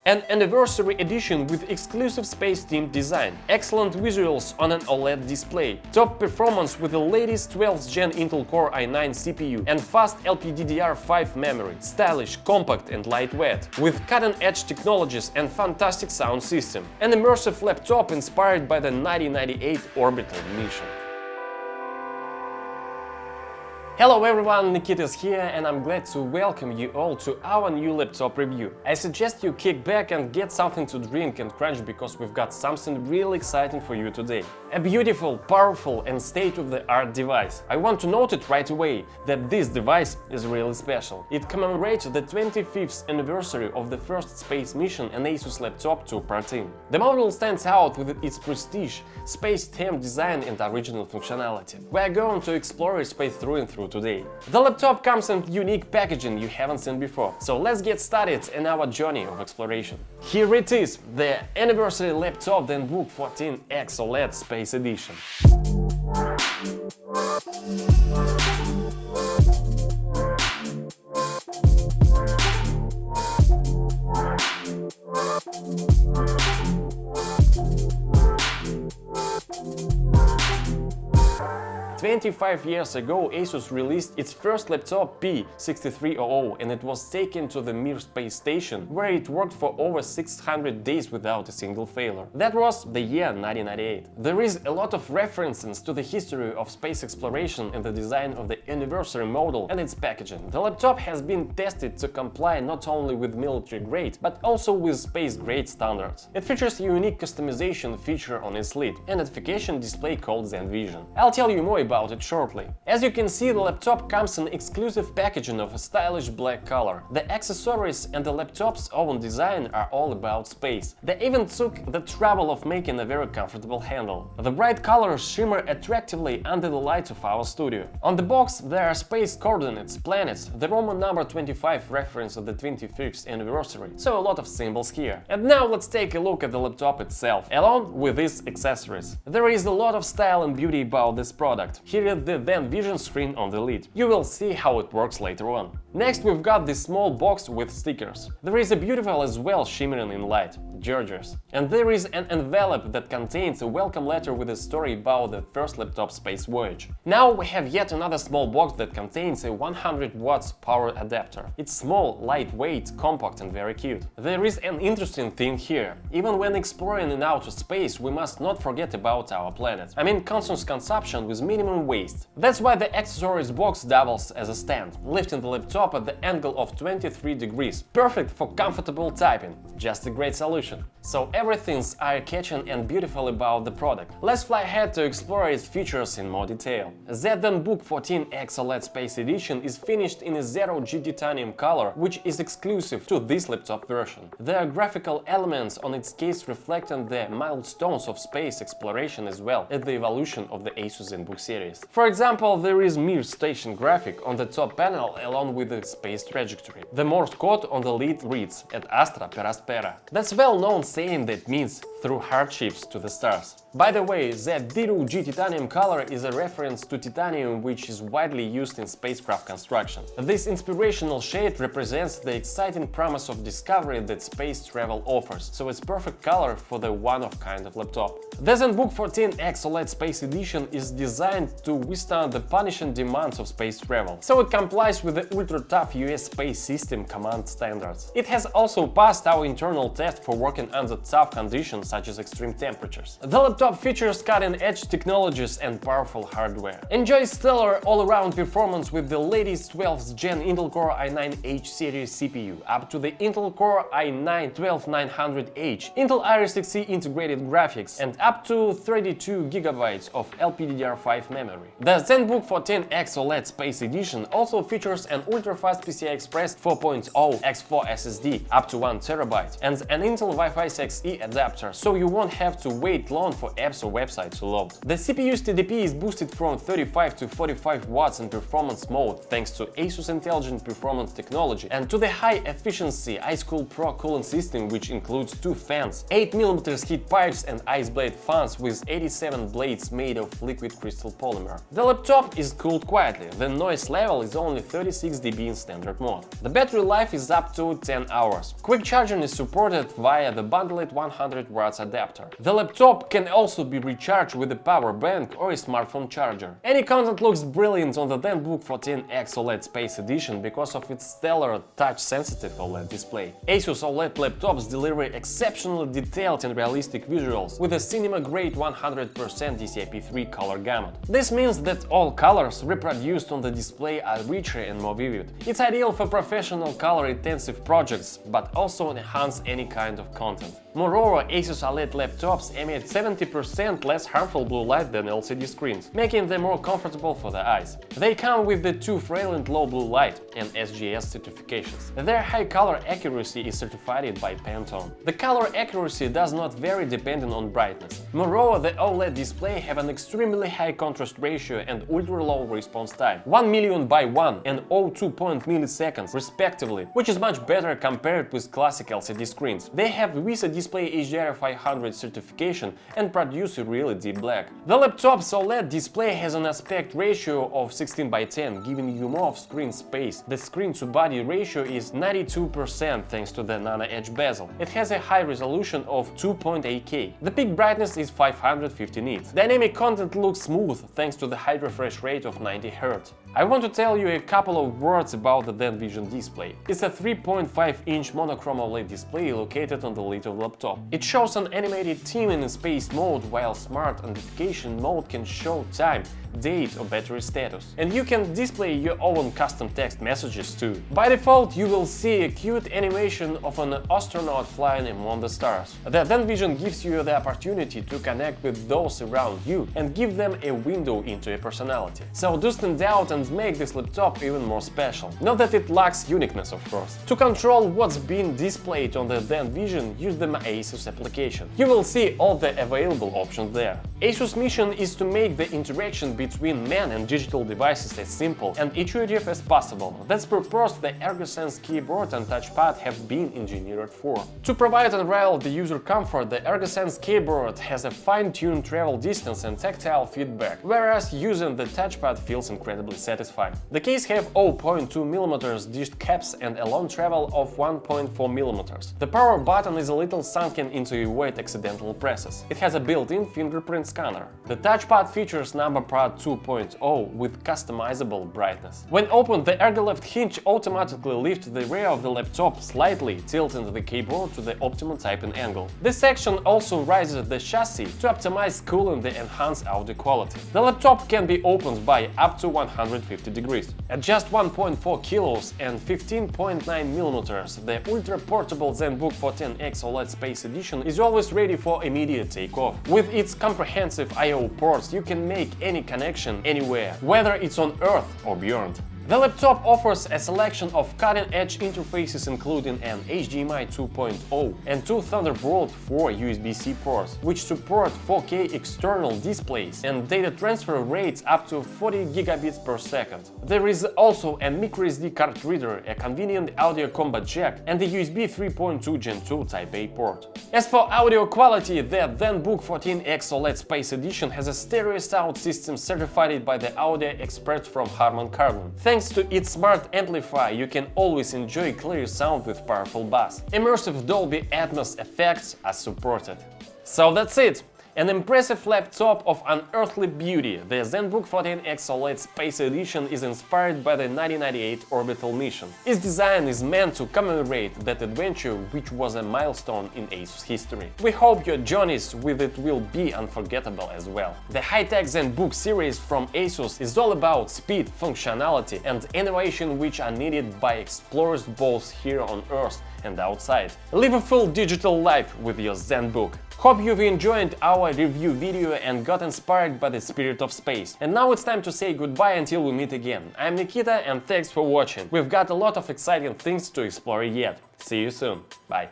An anniversary edition with exclusive space-themed design, excellent visuals on an OLED display, top performance with the latest 12th Gen Intel Core i9 CPU and fast LPDDR5 memory, stylish, compact and lightweight, with cutting-edge technologies and fantastic sound system. An immersive laptop inspired by the 1998 orbital mission. Hello everyone, Nikita is here and I'm glad to welcome you all to our new laptop review. I suggest you kick back and get something to drink and crunch because we've got something really exciting for you today. A beautiful, powerful and state-of-the-art device. I want to note it right away that this device is really special. It commemorates the 25th anniversary of the first space mission, an ASUS laptop 214. The model stands out with its prestige, space-themed design and original functionality. We are going to explore its space through and through today. The laptop comes in unique packaging you haven't seen before, so let's get started in our journey of exploration. Here it is, the anniversary laptop ZenBook 14X OLED Space Edition. "25 years ago, ASUS released its first laptop P6300 and it was taken to the Mir space station, where it worked for over 600 days without a single failure. That was the year 1998. There is a lot of references to the history of space exploration in the design of the anniversary model and its packaging. The laptop has been tested to comply not only with military grade, but also with space grade standards. It features a unique customization feature on its lid, a notification display called ZenVision. I'll tell you more about it shortly. As you can see, the laptop comes in exclusive packaging of a stylish black color. The accessories and the laptop's own design are all about space. They even took the trouble of making a very comfortable handle. The bright colors shimmer attractively under the light of our studio. On the box there are space coordinates, planets, the Roman number 25 reference of the 25th anniversary, so a lot of symbols here. And now let's take a look at the laptop itself, along with its accessories. There is a lot of style and beauty about this product. Here is the ZenVision screen on the lid. You will see how it works later on. Next we've got this small box with stickers. There is a beautiful as well shimmering in light, gorgeous. And there is an envelope that contains a welcome letter with a story about the first laptop space voyage. Now we have yet another small box that contains a 100 watts power adapter. It's small, lightweight, compact and very cute. There is an interesting thing here. Even when exploring in outer space, we must not forget about our planet. I mean constant consumption with minimum waste. That's why the accessories box doubles as a stand, lifting the laptop at the angle of 23 degrees. Perfect for comfortable typing. Just a great solution. So everything's eye-catching and beautiful about the product. Let's fly ahead to explore its features in more detail. The ZenBook 14X OLED Space Edition is finished in a 0G titanium color, which is exclusive to this laptop version. There are graphical elements on its case reflecting the milestones of space exploration as well as the evolution of the ASUS ZenBook series. For example, there is Mir station graphic on the top panel along with the space trajectory. The Morse code on the lid reads "Et astra per aspera." That's well-known saying that means "through hardships to the stars." By the way, that 0G titanium color is a reference to titanium, which is widely used in spacecraft construction. This inspirational shade represents the exciting promise of discovery that space travel offers, so it's perfect color for the one-of-kind of laptop. The ZenBook 14X OLED Space Edition is designed to withstand the punishing demands of space travel, so it complies with the ultra-tough US space system command standards. It has also passed our internal test for working under tough conditions such as extreme temperatures. The laptop features cutting-edge technologies and powerful hardware. Enjoy stellar all-around performance with the latest 12th Gen Intel Core i9H series CPU, up to the Intel Core i9 12900H, Intel Iris Xe integrated graphics, and up to 32 GB of LPDDR5 memory. The ZenBook 14X OLED Space Edition also features an ultra-fast PCI Express 4.0 X4 SSD, up to 1 TB, and an Intel Wi-Fi 6E adapter, so you won't have to wait long for apps or websites to load. The CPU's TDP is boosted from 35 to 45 watts in performance mode thanks to ASUS Intelligent Performance technology and to the high-efficiency iCool Pro cooling system, which includes 2 fans, 8mm heat pipes and ice blade fans with 87 blades made of liquid crystal polymer. The laptop is cooled quietly, the noise level is only 36 dB in standard mode. The battery life is up to 10 hours. Quick charging is supported via the bundled 100 watts adapter. The laptop can also be recharged with a power bank or a smartphone charger. Any content looks brilliant on the ZenBook 14X OLED Space Edition because of its stellar touch-sensitive OLED display. ASUS OLED laptops deliver exceptionally detailed and realistic visuals with a cinema-grade 100% DCI-P3 color gamut. This means that all colors reproduced on the display are richer and more vivid. It's ideal for professional color-intensive projects, but also enhance any kind of content. Moreover, ASUS OLED laptops emit 70% less harmful blue light than LCD screens, making them more comfortable for the eyes. They come with the 2 Fragrant Low Blue Light and SGS certifications. Their high color accuracy is certified by Pantone. The color accuracy does not vary depending on brightness. Moreover, the OLED display have an extremely high contrast ratio and ultra-low response time, 1 million by 1 and 0.2 milliseconds respectively, which is much better compared with classic LCD screens. They have VISA Display HDR 500 certification and produce a really deep black. The laptop's OLED display has an aspect ratio of 16:10, giving you more screen space. The screen-to-body ratio is 92% thanks to the Nano Edge bezel. It has a high resolution of 2.8K. The peak brightness is 550 nits. Dynamic content looks smooth thanks to the high refresh rate of 90 Hz. I want to tell you a couple of words about the ZenVision display. It's a 3.5-inch monochrome OLED display located on the lid of the laptop. It shows an animated theme in space mode, while smart notification mode can show time, date or battery status. And you can display your own custom text messages too. By default, you will see a cute animation of an astronaut flying among the stars. The ZenVision gives you the opportunity to connect with those around you and give them a window into a personality. So do stand out and make this laptop even more special. Not that it lacks uniqueness, of course. To control what's being displayed on the ZenVision, use the ASUS application. You will see all the available options there. ASUS' mission is to make the interaction between man and digital devices as simple and intuitive as possible. That's purpose the ErgoSense keyboard and touchpad have been engineered for. To provide unrivaled user comfort, the ErgoSense keyboard has a fine-tuned travel distance and tactile feedback, whereas using the touchpad feels incredibly satisfying. The keys have 0.2mm dished caps and a long travel of 1.4mm. The power button is a little sunken into avoid accidental presses. It has a built-in fingerprint scanner. The touchpad features number pad 2.0 with customizable brightness. When opened, the Ergo left hinge automatically lifts the rear of the laptop slightly, tilting the keyboard to the optimal typing angle. This section also raises the chassis to optimize cooling and enhance audio quality. The laptop can be opened by up to 150 degrees. At just 1.4 kilos and 15.9mm, the ultra-portable ZenBook 14X OLED Space Edition is always ready for immediate takeoff. With its comprehensive I/O ports, you can make any connection anywhere, whether it's on Earth or beyond. The laptop offers a selection of cutting-edge interfaces including an HDMI 2.0 and 2 Thunderbolt 4 USB-C ports, which support 4K external displays and data transfer rates up to 40 gigabits per second. There is also a microSD card reader, a convenient audio combo jack and the USB 3.2 Gen 2 Type-A port. As for audio quality, the ZenBook 14X OLED Space Edition has a stereo sound system certified by the audio experts from Harman Kardon. Thanks to its smart amplifier, you can always enjoy clear sound with powerful bass. Immersive Dolby Atmos effects are supported. So that's it! An impressive laptop of unearthly beauty, the ZenBook 14X OLED Space Edition is inspired by the 1998 orbital mission. Its design is meant to commemorate that adventure, which was a milestone in ASUS history. We hope your journeys with it will be unforgettable as well. The high-tech ZenBook series from ASUS is all about speed, functionality and innovation which are needed by explorers both here on Earth and outside. Live a full digital life with your ZenBook. Hope you've enjoyed our review video and got inspired by the spirit of space. And now it's time to say goodbye until we meet again. I'm Nikita and thanks for watching. We've got a lot of exciting things to explore yet. See you soon. Bye.